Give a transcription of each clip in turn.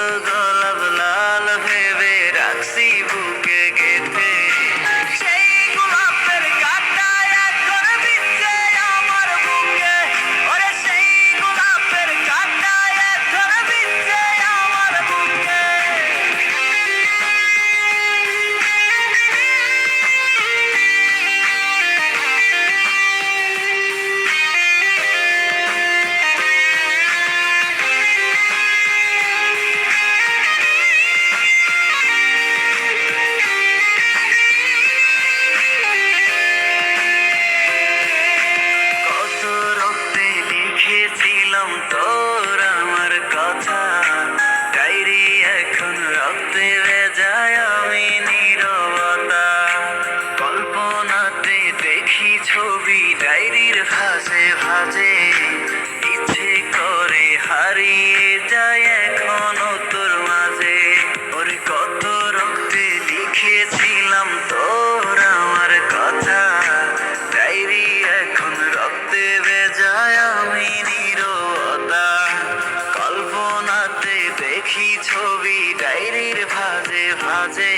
কালো গোলাপ লাল ভেবে রাখছি বুকে গেঁথে। সেই গোলাপের কাঁটা এখন বিচ্ছে আমার বুকে, ওরে সেই গোলাপের কাঁটা এখন বিচ্ছে আমার বুকে। কত রক্তে লিখেছিলাম তোর আমার কথা, ডায়েরি এখন রক্তে ভেজায় আমি নীরবতা। কল্পনাতে দেখি ছবি ডায়েরির ভাঁজে ভাঁজে, ইচ্ছে করে হারিয়ে যায় এখনো তোর মাঝে। ওরে কত রক্তে লিখেছিলাম তোর আমার কথা, ডায়েরি এখন রক্তে ভেজায় আমি নীরবতা। কল্পনাতে দেখি ছবি ডায়েরির ভাঁজে ভাঁজে,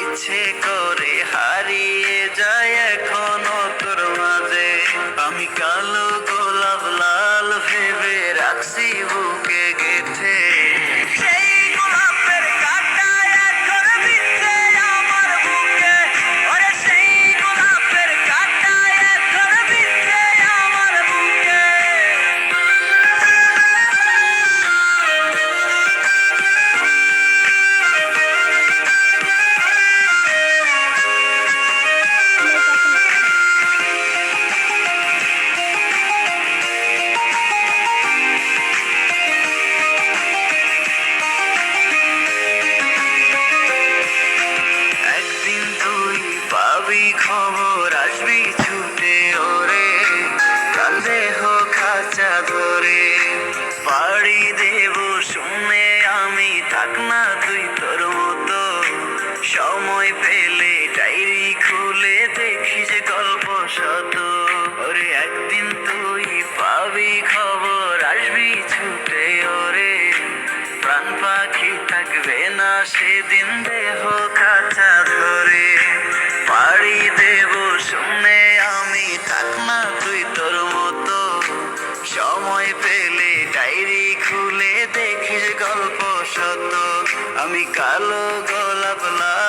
ইচ্ছে করে হারিয়ে যায় এখনো তোর মাঝে। আমি কালো গোলাপ লাল ভেবে রাখছি বুকে গেঁথে। সেই গোলাপের কাঁটা এখন বিচ্ছে আমার বুকে, ওরে সেই গোলাপের কাঁটা এখন বিচ্ছে আমার বুকে। একদিন তুই পাবি খবর, আসবি ছুটে ওরে, কাঁধে হোক খাঁচা ধরে। পাড়ি দেব শুনে আমি, থাক না তুই তোর মতো। সময় পেলে ডায়েরি খুলে দেখিস গল্প শত। ওরে একদিন তুই পাবি খবর, আসবি ছুটে ওরে, প্রাণ পাখি থাকবে না সেদিন দেহ খাঁচা ধরে। পাড়ি দেব শুনে আমি, থাক না তুই তোর মতো। সময় পেলে ডায়েরি খুলে দেখিস গল্প শত। আমি কালো গোলাপ লাল